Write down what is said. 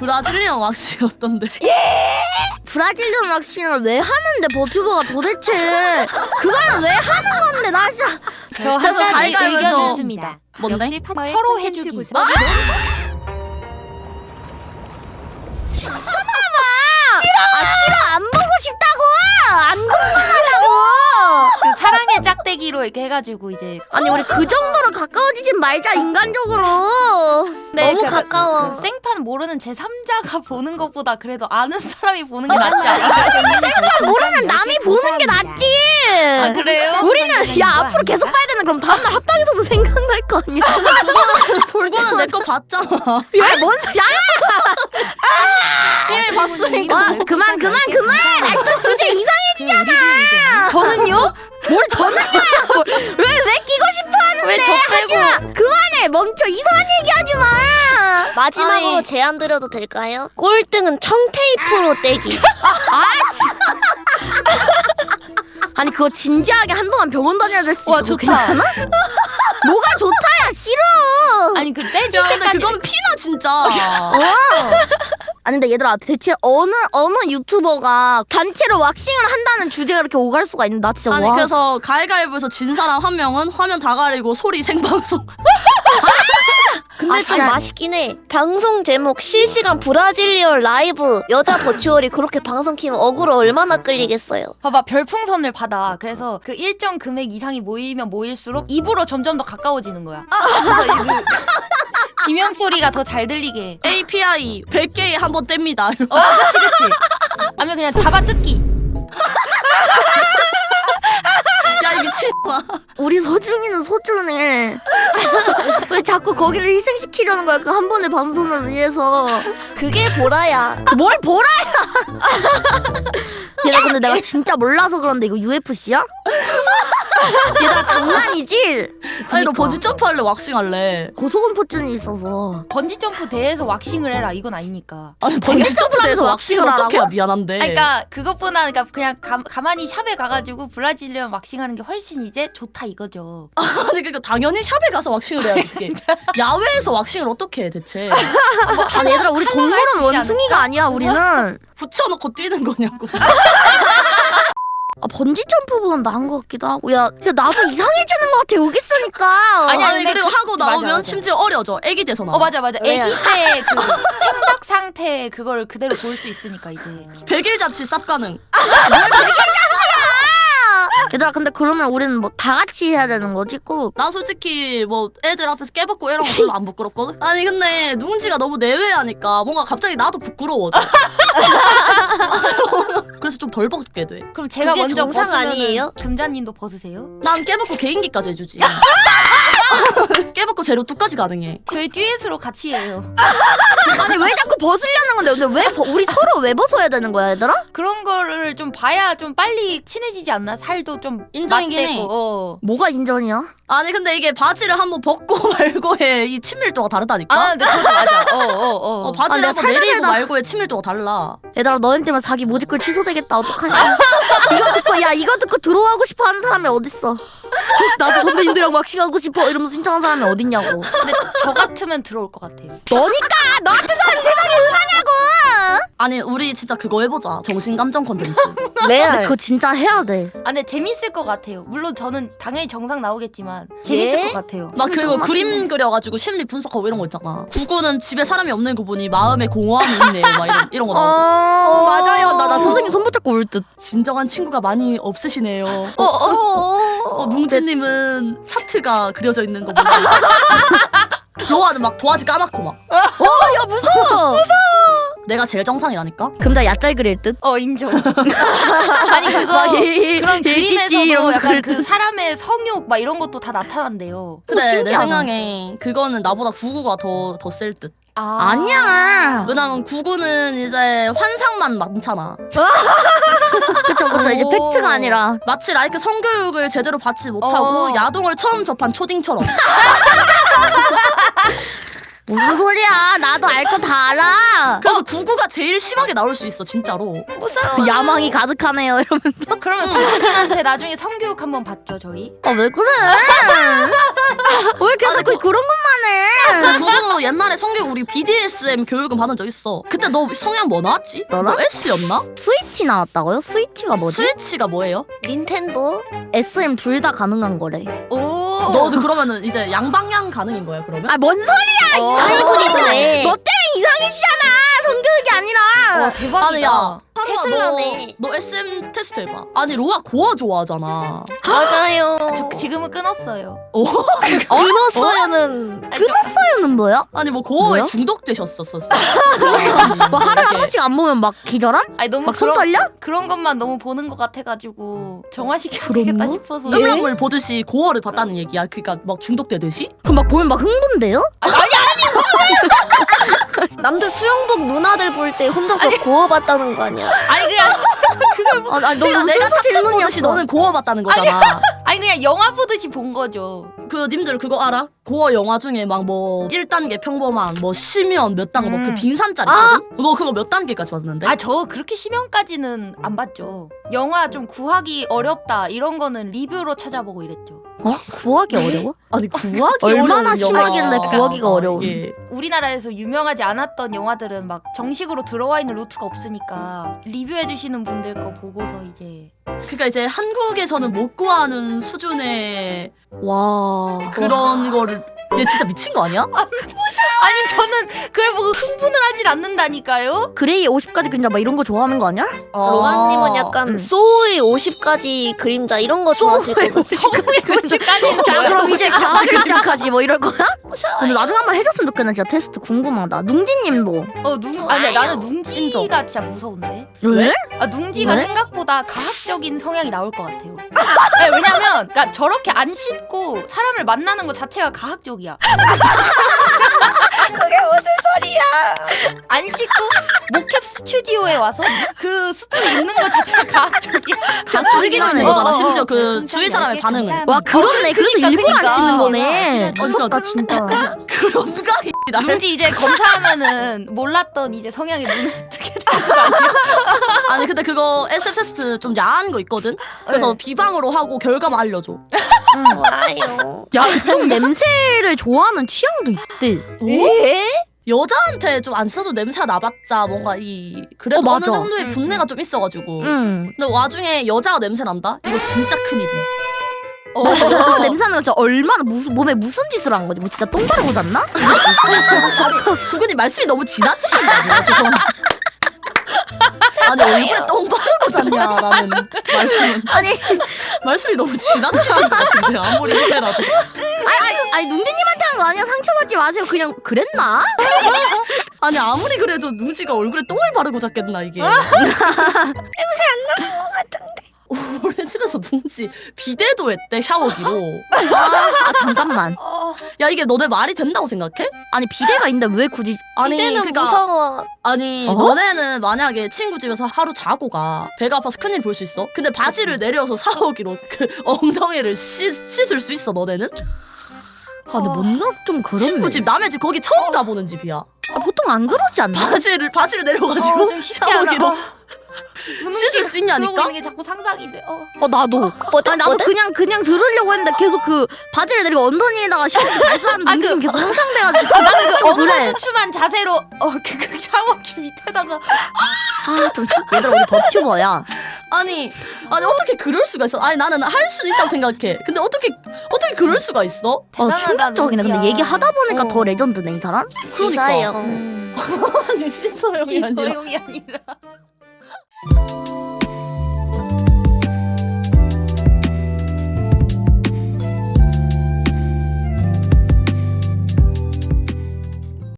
브라질리언 왁싱이었던데. 브라질리언 왁싱을 왜 하는데 버튜버가 도대체 그거는 왜 하는 건데 나 진짜. 저 한 그래서 가지 가위바위보에서 의견이 있습니다. 뭔데? 역시 서로 해주기. 싫어 안 보고 싶다고 안 궁금하다고. 그 사랑의 짝대기로 이렇게 해가지고 이제 아니 우리 그 정도로 가까워지진 말자 인간적으로. 너무 가까워. 그 생판 모르는 제3자가 보는 것보다 그래도 아는 사람이 보는 게 낫지 않을까? 생판 모르는 남이 보는 게 낫지. 아 그래요? 우리는 야 앞으로 계속 봐야 되는 그럼 다음날 합방에서도 생각날 거 아니야. 그거는 내 거 봤잖아. 야뭔 소리야. 예, 봤으니까. 와 그만. 아니 또 주제 이상해지잖아. 저는요? 뭘 저는요? 왜 끼고 싶어 하는데. 왜 저 빼고? 하지마. 그만해 멈춰 이상한 얘기하지 마. 마지막으로 아니. 제안 드려도 될까요? 꼴등은 청테이프로 떼기. 아니 그거 진지하게 한동안 병원 다녀야 될 수 있어. 와, 그거 좋다. 괜찮아? 뭐가 좋다야 싫어. 아니 그 떼줄 야, 근데 때까지 그건 피나 진짜. 아니 근데 얘들아 대체 어느 유튜버가 단체로 왁싱을 한다는 주제가 이렇게 오갈 수가 있는 나 진짜 아니 와. 그래서 가위바위보에서 진 사람 한 명은 화면 다 가리고 소리 생방송. 근데 좀 진짜. 맛있긴 해. 방송 제목 실시간 브라질리언 라이브 여자 버추얼이 그렇게 방송 키면 어그로 얼마나 끌리겠어요. 봐봐 별풍선을 받아. 그래서 그 일정 금액 이상이 모이면 모일수록 입으로 점점 더 가까워지는 거야. 그래서 이 비명 소리가 더 잘 들리게. API 100개에 한 번 뗍니다. 그치. 아니면 그냥 잡아 뜯기. 야, 이 미친놈아. 우리 소중이는 소중해. 왜 자꾸 거기를 희생시키려는 거야 그 한 번의 방송을 위해서. 그게 보라야. 뭘 보라야. 얘들아 근데 내가 진짜 몰라서 그런데 이거 UFC야? 얘들아 장난이지? 아니, 너 그니까. 버지 점프 할래? 왁싱 할래? 고소공포증이 있어서. 번지 점프 대회에서 왁싱을 해라. 이건 아니니까. 아니, 버지 점프에서 왁싱을 하라고? 어떻게 해야 미안한데. 아니, 그러니까 그것보다 그냥 가만히 샵에 가가지고 브라질리언 왁싱하는 게 훨씬 이제 좋다 이거죠. 아니, 그러니까 당연히 샵에 가서 왁싱을 해야지. 그게. 야외에서 왁싱을 어떻게 해, 대체. 아니 얘들아 우리 동물은 할수 있지 원숭이가 아니야 우리는. 붙여놓고 뛰는 거냐고. 번지 점프보단 나은 것 같기도 하고. 야 나도 이상해지는 것 같아 여기 있으니까. 아니, 아니, 근데 그리고 하고 맞아, 나오면 맞아. 심지어 어려져. 애기 돼서 나와. 맞아. 왜요? 애기 때 그 생각 상태 그걸 그대로 볼 수 있으니까 이제. 100일 자치 쌉 가능. 얘들아 근데 그러면 우리는 뭐 다 같이 해야 되는 거지 꼭. 나 솔직히 뭐 애들 앞에서 깨벗고 이런 거 별로 안 부끄럽거든? 아니 근데 누군지가 너무 내외하니까 뭔가 갑자기 나도 부끄러워져. 그래서 좀 덜 벗게 돼. 그럼 제가 그게 먼저 정상 벗으면은 아니에요? 금자님도 벗으세요? 난 깨벗고 개인기까지 해주지. 깨벗고 재료 뚝까지 가능해. 저희 듀엣으로 같이 해요. 아니 왜 자꾸 벗으려는 건데 근데 왜 우리 서로 왜 벗어야 되는 거야 얘들아? 그런 거를 좀 봐야 좀 빨리 친해지지 않나? 살도 좀 인정이긴 해. 맞대고. 뭐가 인정이야? 아니 근데 이게 바지를 한번 벗고 말고 해. 이 친밀도가 다르다니까? 아 근데 그것도 맞아. 바지를 내가 한번 살다 내리고 살다. 말고의 친밀도가 달라. 얘들아 너희 때문에 사기 모집글 취소되겠다 어떡하냐. 이거 듣고 들어가고 싶어 하는 사람이 어딨어. 나도 선배님들이랑 왁싱하고 싶어 이러면서 신청한 사람이 어딨냐고. 근데 저 같으면 들어올 것 같아요. 너니까 너 같은 사람이 세상에 응하냐고. 아니 우리 진짜 그거 해보자. 정신감정 컨텐츠. 레알. 그거 진짜 해야 돼. 아 근데 재밌을 것 같아요. 물론 저는 당연히 정상 나오겠지만 재밌을 예? 것 같아요. 막 그거 그림 그려가지고 심리 분석하고 이런 거 있잖아. 구구는 집에 사람이 없는 거 보니 마음에 공허함이 있네요. 막 이런 거 나오고. 맞아요. 나 선생님 손 붙잡고 울 듯. 진정한 친구가 많이 없으시네요. 뭉치님은 차트가 그려져 있는 거 보고 로아는 막 도화지 까맣고 막 야 무서워. 내가 제일 정상이라니까? 그럼 나 야짤 그릴 듯. 인정. 아니 그거 그런 그림에서도 이러면서 약간 그릴 그 듯. 사람의 성욕 막 이런 것도 다 나타난대요. 그래 내 신기하다. 생각에 그거는 나보다 구구가 더 셀 듯. 아니야. 왜냐면 구구는 이제 환상만 많잖아. 그쵸 이제 오. 팩트가 아니라. 마치 라이크 성교육을 제대로 받지 못하고 야동을 처음 접한 초딩처럼. 무슨 소리야? 나도 알 거 다 알아. 그래서 구구가 제일 심하게 나올 수 있어 진짜로. 무서워. 야망이 가득하네요 이러면서. 그러면 구구님한테 나중에 성교육 한번 받죠 저희? 왜 그래? 왜 계속 아니, 그런 것만 해? 근데 구구 옛날에 성격 우리 BDSM 교육은 받은 적 있어. 그때 너 성향 뭐 나왔지? 너랑? 너 S였나? 스위치 나왔다고요? 스위치가 뭐지? 스위치가 뭐예요? 닌텐도? SM 둘 다 가능한 거래. 오. 너도 그러면은 이제 양방향 가능인 거야 그러면? 아 뭔 소리야? 하이브리드네. 너 때문에 이상해지잖아. 성교육이 아니라. 와 대박이다. 아니 야 테슬라네. 너 SM 테스트 해봐. 아니 로아 고어 좋아하잖아. 맞아요. 저 지금은 끊었어요. 끊었어요는 아니, 저- 사연은 뭐야? 아니 뭐 고어에 뭐야? 중독되셨었어. 뭐 하루에 한 번씩 안 보면 막 기절함? 아니 너무 막 손 떨려? 그런 것만 너무 보는 것 같아가지고 정화시켜야 그런 되겠다 거? 싶어서. 음란물 보듯이 고어를 봤다는 얘기야. 그러니까 막 중독되듯이? 그럼 막 보면 막 흥분돼요? 남들 수영복 누나들 볼 때 혼자서 고어 봤다는 거 아니야? 아니 그냥 아니 그러니까 너무 내가 순수 탑텐 보듯이 질문이었어. 너는 고어 봤다는 거잖아. 아니 그냥 영화 보듯이 본 거죠. 그 님들 그거 알아? 고어 영화 중에 막 뭐 1단계 평범한 뭐 심연 몇 단계 뭐 그 빈산짜리 있거든? 너 그거 몇 단계까지 봤는데? 아 저 그렇게 심연까지는 안 봤죠. 영화 좀 구하기 어렵다 이런 거는 리뷰로 찾아보고 이랬죠. 구하기 어려워? 아니 구하기 얼마나 어려운 심하길래 영화. 구하기가 어려워. 이게. 우리나라에서 유명하지 않았던 영화들은 막 정식으로 들어와 있는 루트가 없으니까 리뷰해주시는 분들 거 보고서 이제 그러니까 이제 한국에서는 못 구하는 수준의 와. 그런 거를 얘 진짜 미친 거 아니야? 아니 저는 그걸 보고 흥분을 하진 않는다니까요. 그레이 50까지 그린자 막 이런 거 좋아하는 거 아니야? 로아님은 약간 응. 소의 50가지 그림자 이런 거 좋아하실 거고. 성공의 문제까지는 자 뭐야? 그럼 이제 가기 시작하지 뭐 이럴 거야? 근데 나중에 한번 해줬으면 좋겠네. 진짜 테스트 궁금하다. 뭉지님도. 아니 나는 뭉지가 진짜 무서운데. 왜? 아 뭉지가 왜? 생각보다 가학적인 성향이 나올 것 같아요. 네, 왜냐면 그러니까 저렇게 안 씻고 사람을 만나는 것 자체가 가학적이야. 그게 무슨 소리야? 안 씻고 모캡 스튜디오에 와서 그 스튜디오 있는 것 자체가 가학적이야. 가스기는 어, 거잖아. 어, 심지어 어. 그 주위 사람의 반응을. 와 그렇네. 그래서 그러니까, 일부러 그러니까. 안 씻는 거네. 어, 무섭다 그러니까. 진짜. 그런가? 나를 뭉지 이제 검사하면은 몰랐던 이제 성향이 눈에 뜨게 돼. 아니 근데 그거 SF 테스트 좀 야한 거 있거든? 그래서 네. 비방으로 하고 결과만 알려줘. 와요. 야 그쪽 냄새를 좋아하는 취향도 있대. 에? 여자한테 좀 안 써도 냄새가 나봤자 뭔가 이 그래도 어, 어느 맞아. 정도의 분내가 좀 있어가지고. 응. 근데 와중에 여자가 냄새 난다? 이거 진짜 큰일이야. 그 냄새는 진짜 얼마나 몸에 무슨 짓을 한 거지? 뭐 진짜 똥 바르고 잤나? 그분이 말씀이 너무 지나치신 거 아니야 지금? 아니 얼굴에 똥 바르고 잤냐라는 말씀은 아니 말씀이 너무 지나치신 것 같은데 아무리 후회라도. 아니 뭉지님한테 한 거 아니야? 상처받지 마세요. 그냥 그랬나? 아니 아무리 그래도 뭉지가 얼굴에 똥을 바르고 잤겠나 이게. 우리 집에서 뭉지 비데도 했대 샤워기로. 아 잠깐만. 야 이게 너네 말이 된다고 생각해? 아니 비대가 있는데 왜 굳이? 아니 이때는 그러니까 무서워. 아니 어? 너네는 만약에 친구 집에서 하루 자고 가 배가 아파서 큰일 볼 수 있어? 근데 바지를 내려서 샤워기로 그 엉덩이를 씻을 수 있어 너네는? 아 근데 뭔가 좀 그렇네. 친구 집 남의 집 거기 처음 가보는 집이야. 아, 보통 안 그러지 않나? 바지를 내려가지고 좀 쉽지 않아. 샤워기로 두눈치 씻을 수 그러고 있냐니까? 있는 게 자꾸 상상이 돼. 나도. 아니 나도 그냥 들으려고 했는데 계속 그 바지를 내리고 엉덩이에다가 샤워기 발사하는 아, 뭉지님 계속 상상돼가지고. 나는 그 좀 그래. 엉거주춤한 자세로 그 샤워기 밑에다가 아좀 얘들아 우리 버튜버야. 아니 어떻게 그럴 수가 있어? 아니 나는 할 수 있다고 생각해. 근데 어떻게 그럴 수가 있어? 충격적이네. 근데 뭉지야. 얘기하다 보니까 어. 더 레전드네 이 사람. 시사예요. 아니 실소형이 아니라 소용이 아니라